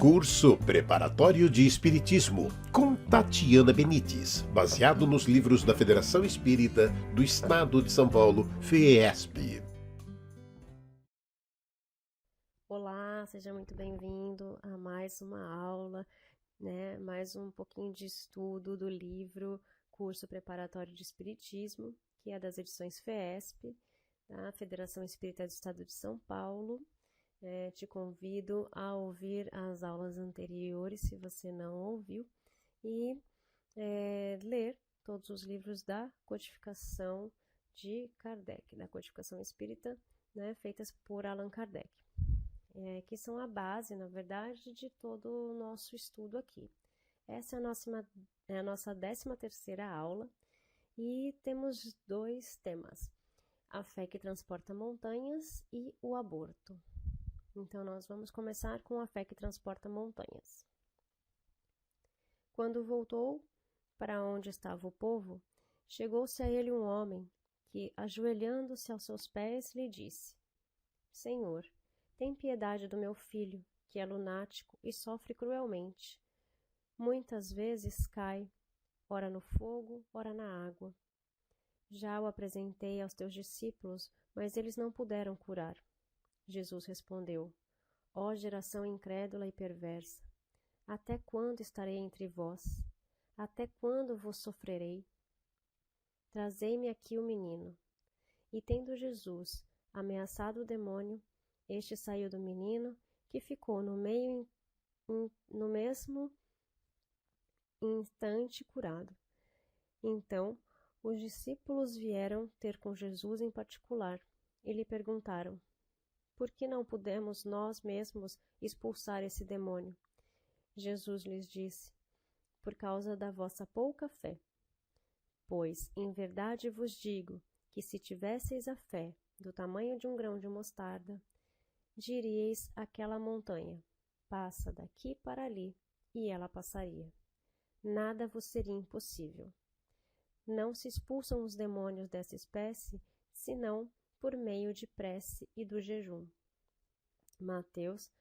Curso Preparatório de Espiritismo, com Tatiana Benites, baseado nos livros da Federação Espírita do Estado de São Paulo, FEESP. Olá, seja muito bem-vindo a mais uma aula, mais um pouquinho de estudo do livro Curso Preparatório de Espiritismo, que é das edições FEESP, da Federação Espírita do Estado de São Paulo. Te convido a ouvir as aulas anteriores, se você não ouviu, e ler todos os livros da codificação de Kardec, da codificação espírita, feitas por Allan Kardec, que são a base, na verdade, de todo o nosso estudo aqui. Essa é a nossa 13ª aula e temos 2 temas: a fé que transporta montanhas e o aborto. Então, nós vamos começar com a fé que transporta montanhas. Quando voltou para onde estava o povo, chegou-se a ele um homem que, ajoelhando-se aos seus pés, lhe disse: Senhor, tem piedade do meu filho, que é lunático e sofre cruelmente. Muitas vezes cai, ora no fogo, ora na água. Já o apresentei aos teus discípulos, mas eles não puderam curar. Jesus respondeu: Ó geração incrédula e perversa, até quando estarei entre vós? Até quando vos sofrerei? Trazei-me aqui o menino. E tendo Jesus ameaçado o demônio, este saiu do menino, que ficou no mesmo instante curado. Então, os discípulos vieram ter com Jesus em particular e lhe perguntaram: Por que não pudemos nós mesmos expulsar esse demônio? Jesus lhes disse: Por causa da vossa pouca fé. Pois, em verdade vos digo, que se tivesseis a fé do tamanho de um grão de mostarda, diríeis àquela montanha: passa daqui para ali, e ela passaria. Nada vos seria impossível. Não se expulsam os demônios dessa espécie, senão por meio de prece e do jejum. Mateus,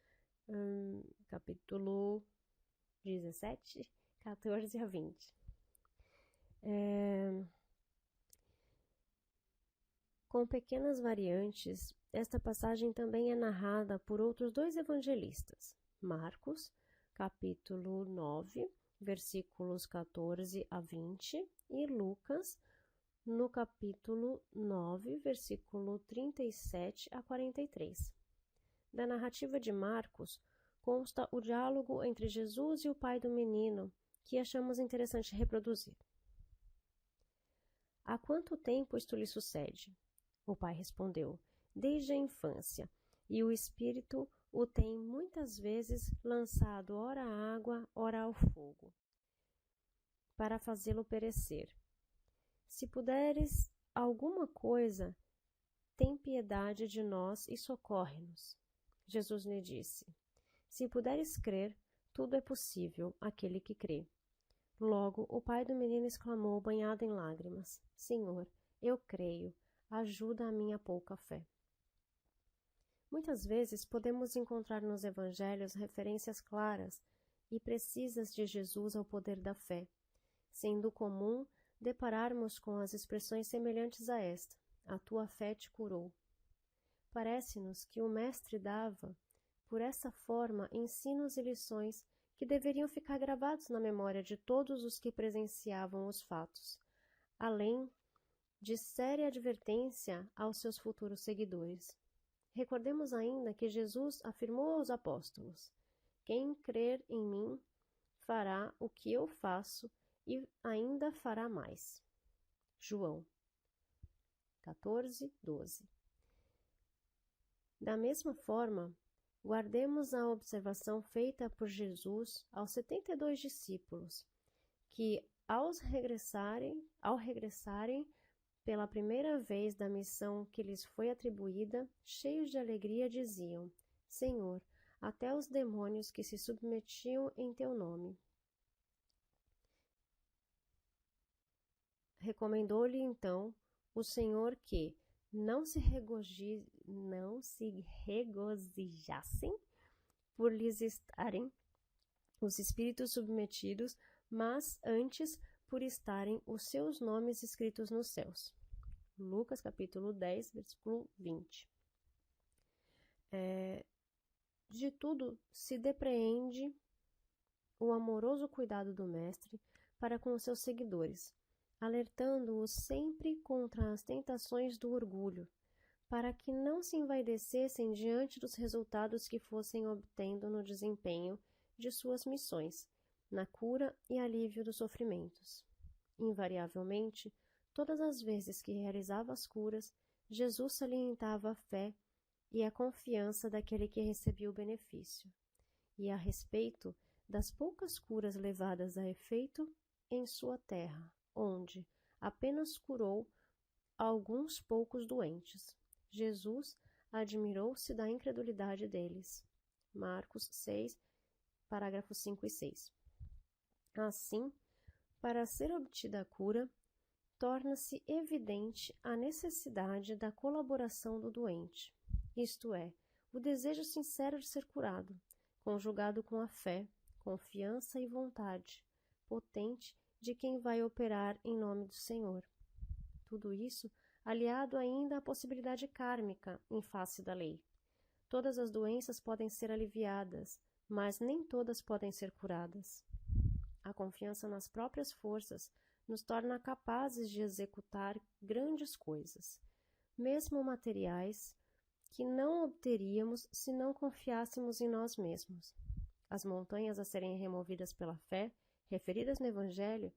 capítulo 17, 14 a 20. Com pequenas variantes, esta passagem também é narrada por outros 2 evangelistas, Marcos, capítulo 9, versículos 14 a 20, e Lucas, no capítulo 9, versículo 37 a 43. Da narrativa de Marcos, consta o diálogo entre Jesus e o pai do menino, que achamos interessante reproduzir. Há quanto tempo isto lhe sucede? O pai respondeu: Desde a infância, e o Espírito o tem muitas vezes lançado ora à água, ora ao fogo, para fazê-lo perecer. Se puderes alguma coisa, tem piedade de nós e socorre-nos. Jesus lhe disse: Se puderes crer, tudo é possível àquele que crê. Logo, o pai do menino exclamou, banhado em lágrimas: Senhor, eu creio, ajuda a minha pouca fé. Muitas vezes podemos encontrar nos evangelhos referências claras e precisas de Jesus ao poder da fé, sendo comum depararmos com as expressões semelhantes a esta: a tua fé te curou. Parece-nos que o Mestre dava, por essa forma, ensinos e lições que deveriam ficar gravados na memória de todos os que presenciavam os fatos, além de séria advertência aos seus futuros seguidores. Recordemos ainda que Jesus afirmou aos apóstolos: Quem crer em mim fará o que eu faço e ainda fará mais. João 14, 12. Da mesma forma, guardemos a observação feita por Jesus aos 72 discípulos, que, ao regressarem pela primeira vez da missão que lhes foi atribuída, cheios de alegria, diziam: Senhor, até os demônios que se submetiam em teu nome. Recomendou-lhe então o Senhor que não se regozijassem por lhes estarem os espíritos submetidos, mas antes por estarem os seus nomes escritos nos céus. Lucas capítulo 10, versículo 20. De tudo se depreende o amoroso cuidado do Mestre para com os seus seguidores, alertando-os sempre contra as tentações do orgulho, para que não se envaidecessem diante dos resultados que fossem obtendo no desempenho de suas missões, na cura e alívio dos sofrimentos. Invariavelmente, todas as vezes que realizava as curas, Jesus salientava a fé e a confiança daquele que recebia o benefício. E a respeito das poucas curas levadas a efeito em sua terra, onde apenas curou alguns poucos doentes, Jesus admirou-se da incredulidade deles. Marcos 6, parágrafos 5 e 6. Assim, para ser obtida a cura, torna-se evidente a necessidade da colaboração do doente, isto é, o desejo sincero de ser curado, conjugado com a fé, confiança e vontade potente de quem vai operar em nome do Senhor. Tudo isso aliado ainda à possibilidade kármica em face da lei. Todas as doenças podem ser aliviadas, mas nem todas podem ser curadas. A confiança nas próprias forças nos torna capazes de executar grandes coisas, mesmo materiais, que não obteríamos se não confiássemos em nós mesmos. As montanhas a serem removidas pela fé, referidas no Evangelho,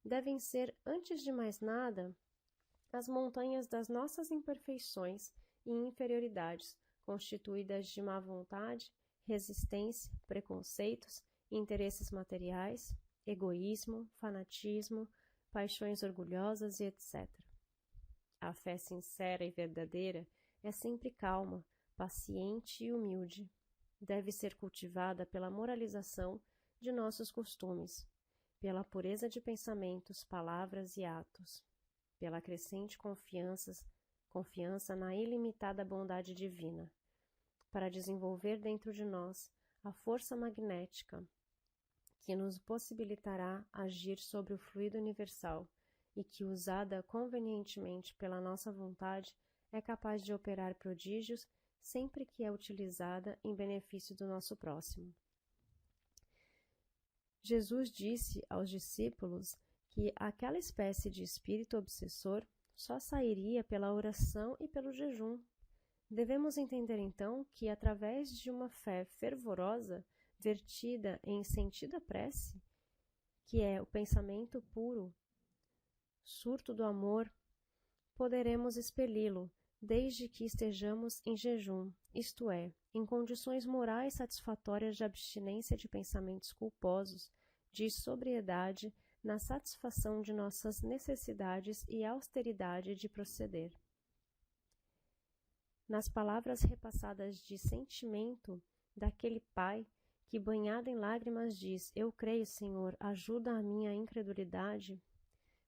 devem ser, antes de mais nada, as montanhas das nossas imperfeições e inferioridades, constituídas de má vontade, resistência, preconceitos, interesses materiais, egoísmo, fanatismo, paixões orgulhosas e etc. A fé sincera e verdadeira é sempre calma, paciente e humilde. Deve ser cultivada pela moralização de nossos costumes, pela pureza de pensamentos, palavras e atos, pela crescente confiança na ilimitada bondade divina, para desenvolver dentro de nós a força magnética que nos possibilitará agir sobre o fluido universal e que, usada convenientemente pela nossa vontade, é capaz de operar prodígios sempre que é utilizada em benefício do nosso próximo. Jesus disse aos discípulos que aquela espécie de espírito obsessor só sairia pela oração e pelo jejum. Devemos entender então que, através de uma fé fervorosa, vertida em sentida prece, que é o pensamento puro, surto do amor, poderemos expeli-lo, desde que estejamos em jejum, isto é, em condições morais satisfatórias de abstinência de pensamentos culposos, de sobriedade na satisfação de nossas necessidades e austeridade de proceder. Nas palavras repassadas de sentimento daquele pai que, banhado em lágrimas, diz: "Eu creio, Senhor, ajuda a minha incredulidade",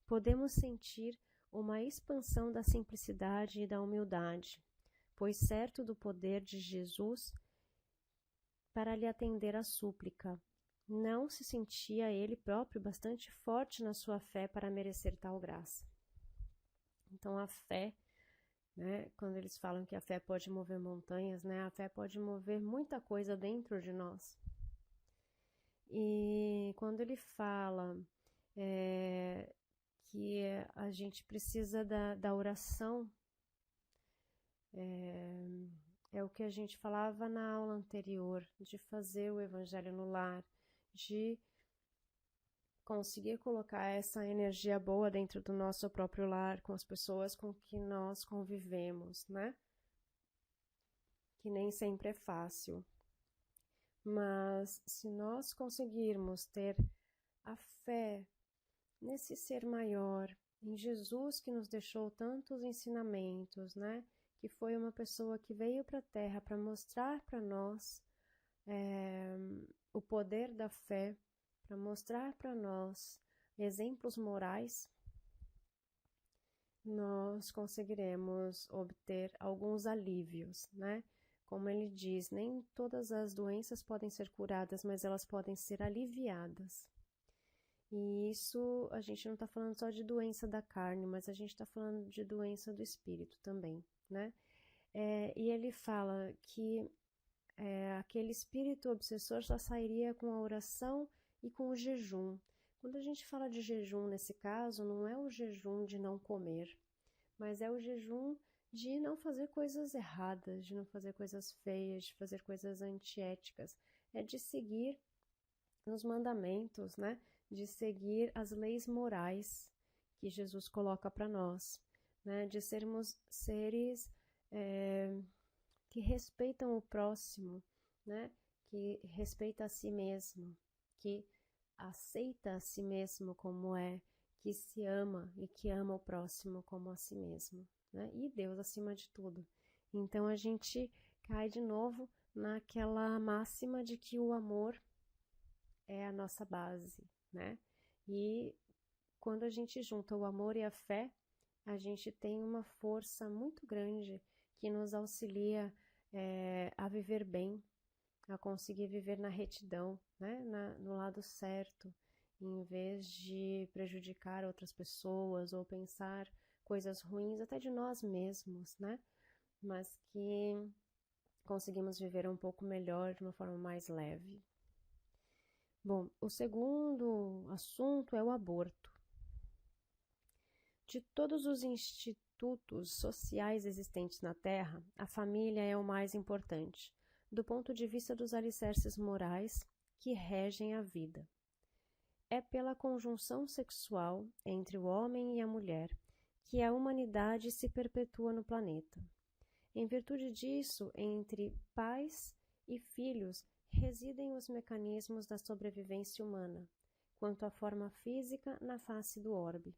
podemos sentir uma expansão da simplicidade e da humildade, pois certo do poder de Jesus para lhe atender à súplica, não se sentia ele próprio bastante forte na sua fé para merecer tal graça. Então a fé, quando eles falam que a fé pode mover montanhas, a fé pode mover muita coisa dentro de nós. E quando ele fala que a gente precisa da oração, é o que a gente falava na aula anterior, de fazer o Evangelho no lar, de conseguir colocar essa energia boa dentro do nosso próprio lar, com as pessoas com que nós convivemos, que nem sempre é fácil. Mas se nós conseguirmos ter a fé nesse ser maior, em Jesus que nos deixou tantos ensinamentos, que foi uma pessoa que veio para a Terra para mostrar para nós o poder da fé, para mostrar para nós exemplos morais, nós conseguiremos obter alguns alívios, Como ele diz, nem todas as doenças podem ser curadas, mas elas podem ser aliviadas. E isso, a gente não está falando só de doença da carne, mas a gente está falando de doença do espírito também, né? E ele fala que aquele espírito obsessor só sairia com a oração e com o jejum. Quando a gente fala de jejum nesse caso, não é o jejum de não comer, mas é o jejum de não fazer coisas erradas, de não fazer coisas feias, de fazer coisas antiéticas. É de seguir os mandamentos, né? De seguir as leis morais que Jesus coloca para nós, né? De sermos seres que respeitam o próximo, né? Que respeita a si mesmo, que aceita a si mesmo como é, que se ama e que ama o próximo como a si mesmo, né? E Deus acima de tudo. Então a gente cai de novo naquela máxima de que o amor é a nossa base, né? E quando a gente junta o amor e a fé, a gente tem uma força muito grande que nos auxilia a viver bem, a conseguir viver na retidão, né? No lado certo, em vez de prejudicar outras pessoas ou pensar coisas ruins até de nós mesmos, né? Mas que conseguimos viver um pouco melhor, de uma forma mais leve. Bom, o segundo assunto é o aborto. De todos os institutos sociais existentes na Terra, a família é o mais importante, do ponto de vista dos alicerces morais que regem a vida. É pela conjunção sexual entre o homem e a mulher que a humanidade se perpetua no planeta. Em virtude disso, entre pais e filhos residem os mecanismos da sobrevivência humana, quanto à forma física na face do orbe.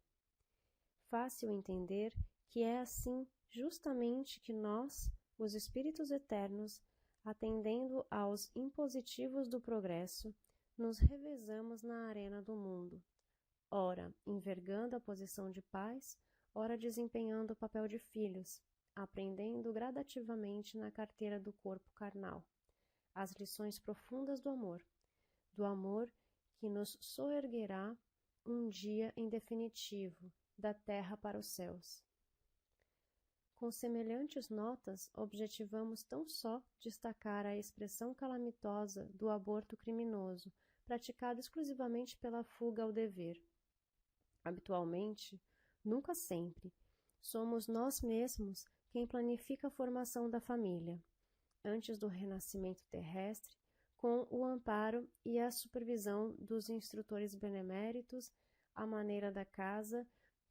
Fácil entender que é assim justamente que nós, os espíritos eternos, atendendo aos impositivos do progresso, nos revezamos na arena do mundo, ora envergando a posição de pais, ora desempenhando o papel de filhos, aprendendo gradativamente na carteira do corpo carnal as lições profundas do amor que nos soerguerá um dia em definitivo, da terra para os céus. Com semelhantes notas, objetivamos tão só destacar a expressão calamitosa do aborto criminoso, praticado exclusivamente pela fuga ao dever. Habitualmente, nunca sempre, somos nós mesmos quem planifica a formação da família, antes do renascimento terrestre, com o amparo e a supervisão dos instrutores beneméritos, à maneira da casa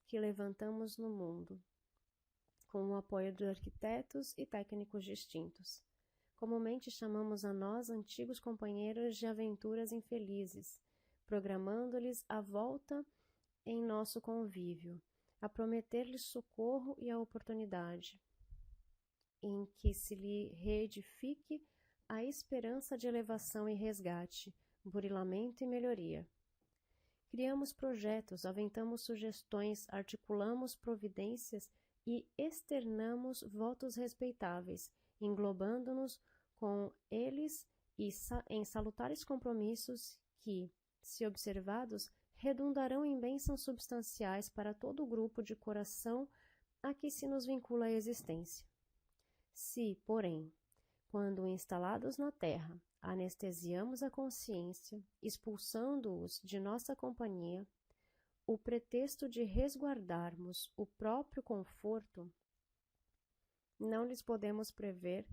que levantamos no mundo, com o apoio de arquitetos e técnicos distintos. Comumente chamamos a nós antigos companheiros de aventuras infelizes, programando-lhes a volta em nosso convívio, a prometer-lhes socorro e a oportunidade, em que se lhe reedifique a esperança de elevação e resgate, burilamento e melhoria. Criamos projetos, aventamos sugestões, articulamos providências e externamos votos respeitáveis, englobando-nos com eles e em salutares compromissos que, se observados, redundarão em bênçãos substanciais para todo o grupo de coração a que se nos vincula a existência. Se, porém, quando instalados na terra, anestesiamos a consciência, expulsando-os de nossa companhia, o pretexto de resguardarmos o próprio conforto, não lhes podemos prever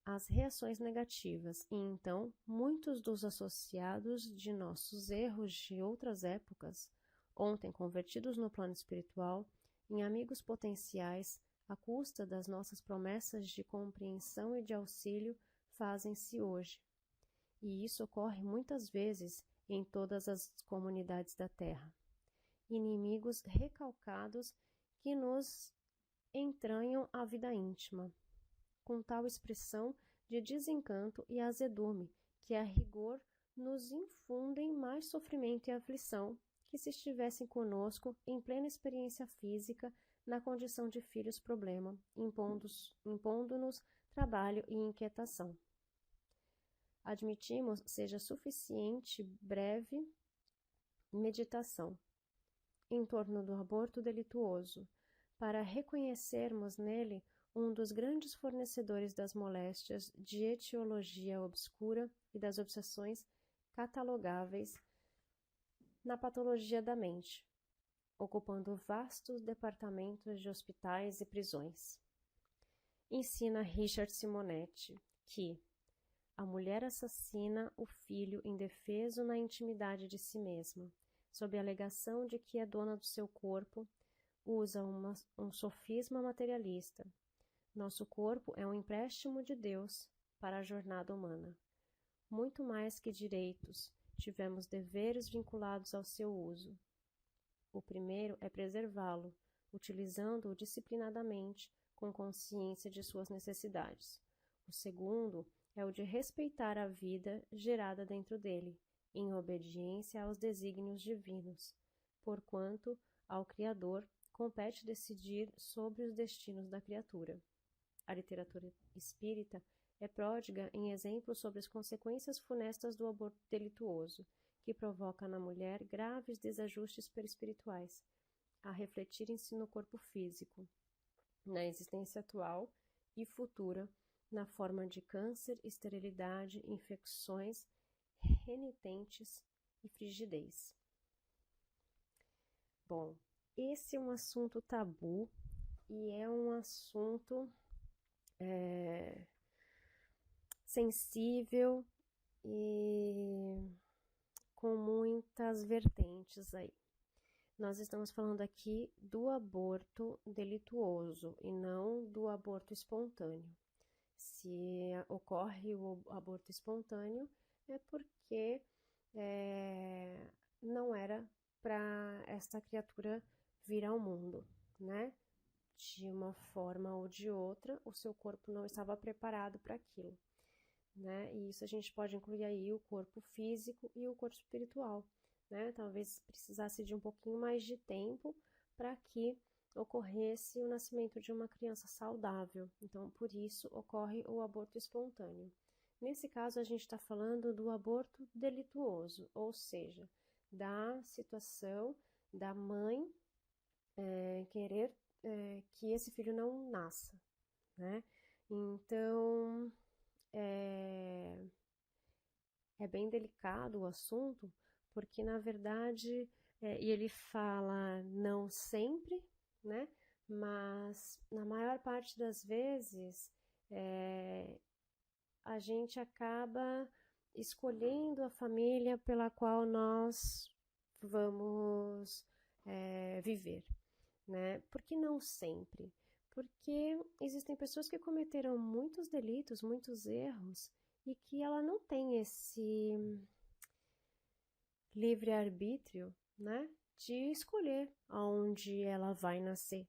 as reações negativas, e então muitos dos associados de nossos erros de outras épocas, ontem convertidos no plano espiritual, em amigos potenciais, à custa das nossas promessas de compreensão e de auxílio, fazem-se hoje. E isso ocorre muitas vezes em todas as comunidades da Terra. Inimigos recalcados que nos entranham a vida íntima, com tal expressão de desencanto e azedume, que a rigor nos infundem mais sofrimento e aflição que se estivessem conosco em plena experiência física, na condição de filhos problema, impondo-nos trabalho e inquietação. Admitimos seja suficiente breve meditação em torno do aborto delituoso, para reconhecermos nele um dos grandes fornecedores das moléstias de etiologia obscura e das obsessões catalogáveis na patologia da mente, ocupando vastos departamentos de hospitais e prisões. Ensina Richard Simonetti que a mulher assassina o filho indefeso na intimidade de si mesma, sob a alegação de que é dona do seu corpo, usa um sofisma materialista. Nosso corpo é um empréstimo de Deus para a jornada humana. Muito mais que direitos, tivemos deveres vinculados ao seu uso. O primeiro é preservá-lo, utilizando-o disciplinadamente, com consciência de suas necessidades. O segundo é o de respeitar a vida gerada dentro dele, em obediência aos desígnios divinos, porquanto ao Criador compete decidir sobre os destinos da criatura. A literatura espírita é pródiga em exemplos sobre as consequências funestas do aborto delituoso, que provoca na mulher graves desajustes perispirituais, a refletirem-se no corpo físico, na existência atual e futura, na forma de câncer, esterilidade, infecções, renitentes e frigidez. Bom, esse é um assunto tabu e é um assunto sensível e com muitas vertentes aí. Nós estamos falando aqui do aborto delituoso e não do aborto espontâneo. Se ocorre o aborto espontâneo, é porque não era para essa criatura vir ao mundo, né? De uma forma ou de outra, o seu corpo não estava preparado para aquilo, né? E isso a gente pode incluir aí o corpo físico e o corpo espiritual, né? Talvez precisasse de um pouquinho mais de tempo para que ocorresse o nascimento de uma criança saudável. Então, por isso, ocorre o aborto espontâneo. Nesse caso, a gente está falando do aborto delituoso, ou seja, da situação da mãe querer que esse filho não nasça, né? Então, é bem delicado o assunto, porque, na verdade, e ele fala não sempre, né? Mas, na maior parte das vezes, a gente acaba escolhendo a família pela qual nós vamos viver, né? Por que não sempre? Porque existem pessoas que cometeram muitos delitos, muitos erros, e que ela não tem esse livre-arbítrio, né? De escolher aonde ela vai nascer.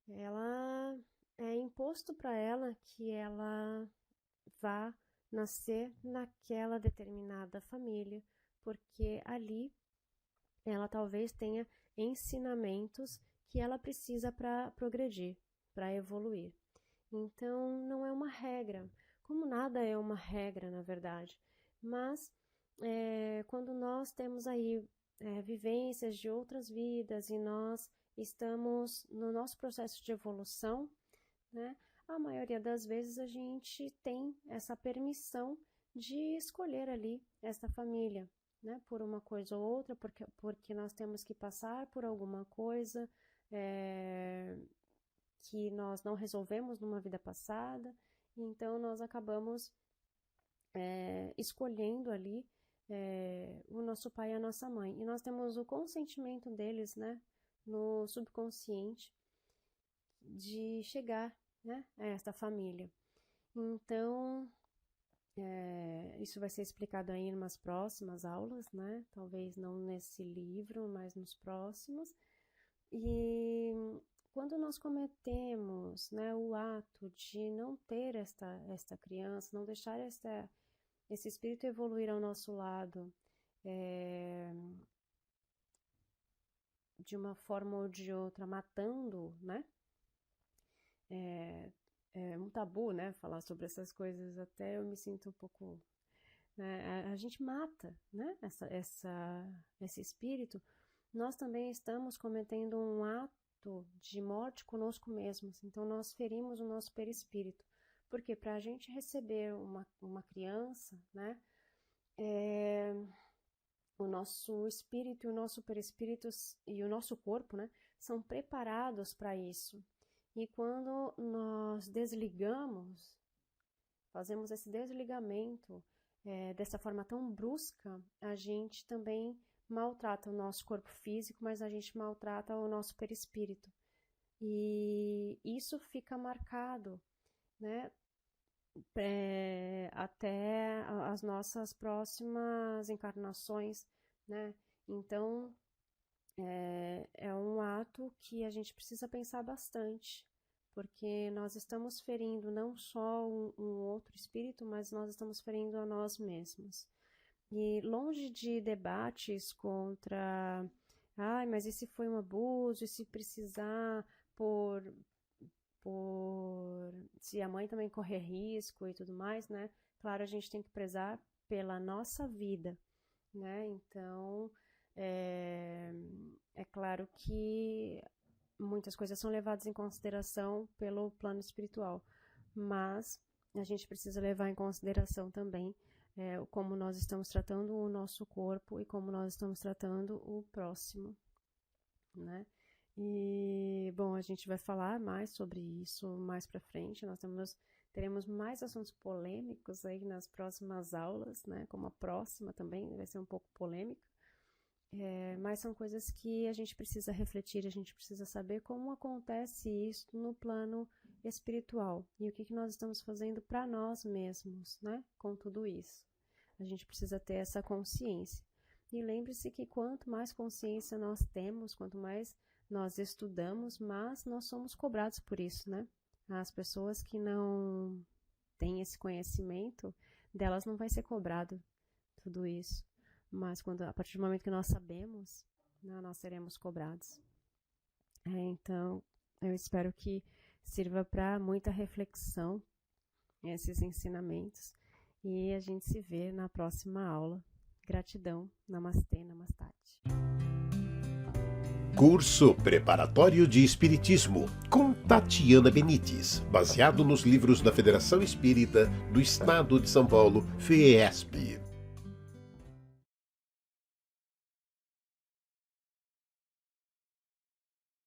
Ela é imposto para ela que ela vá nascer naquela determinada família, porque ali ela talvez tenha ensinamentos que ela precisa para progredir, para evoluir. Então, não é uma regra, como nada é uma regra, na verdade, mas quando nós temos aí vivências de outras vidas e nós estamos no nosso processo de evolução, né, a maioria das vezes a gente tem essa permissão de escolher ali esta família, né, por uma coisa ou outra, porque nós temos que passar por alguma coisa que nós não resolvemos numa vida passada, então nós acabamos escolhendo ali o nosso pai e a nossa mãe. E nós temos o consentimento deles, né, no subconsciente, de chegar, né, a esta família. Então, isso vai ser explicado aí em umas próximas aulas, né? Talvez não nesse livro, mas nos próximos. E quando nós cometemos, né, o ato de não ter esta criança, não deixar esse espírito evoluir ao nosso lado de uma forma ou de outra, matando, né? um tabu, né, falar sobre essas coisas, até eu me sinto um pouco, né, a gente mata, né, esse espírito, nós também estamos cometendo um ato de morte conosco mesmos, então nós ferimos o nosso perispírito, porque para a gente receber uma criança, né, o nosso espírito e o nosso perispírito e o nosso corpo, né, são preparados para isso. E quando nós desligamos, fazemos esse desligamento dessa forma tão brusca, a gente também maltrata o nosso corpo físico, mas a gente maltrata o nosso perispírito. E isso fica marcado, né, até as nossas próximas encarnações, né? Então, é um ato que a gente precisa pensar bastante, porque nós estamos ferindo não só um outro espírito, mas nós estamos ferindo a nós mesmos. E longe de debates contra, mas e se foi um abuso, e se precisar se a mãe também correr risco e tudo mais, né? Claro, a gente tem que prezar pela nossa vida, né? Então, é claro que muitas coisas são levadas em consideração pelo plano espiritual, mas a gente precisa levar em consideração também como nós estamos tratando o nosso corpo e como nós estamos tratando o próximo, né? E, bom, a gente vai falar mais sobre isso mais para frente. Nós teremos mais assuntos polêmicos aí nas próximas aulas, né? Como a próxima também vai ser um pouco polêmica. Mas são coisas que a gente precisa refletir, a gente precisa saber como acontece isso no plano espiritual e o que nós estamos fazendo para nós mesmos, né? Com tudo isso. A gente precisa ter essa consciência. E lembre-se que quanto mais consciência nós temos, quanto mais nós estudamos, mas nós somos cobrados por isso, né? As pessoas que não têm esse conhecimento, delas não vai ser cobrado tudo isso. Mas a partir do momento que nós sabemos, nós seremos cobrados. Então, eu espero que sirva para muita reflexão esses ensinamentos. E a gente se vê na próxima aula. Gratidão. Namastê, Namastate. Curso Preparatório de Espiritismo, com Tatiana Benites, baseado nos livros da Federação Espírita do Estado de São Paulo, FEESP.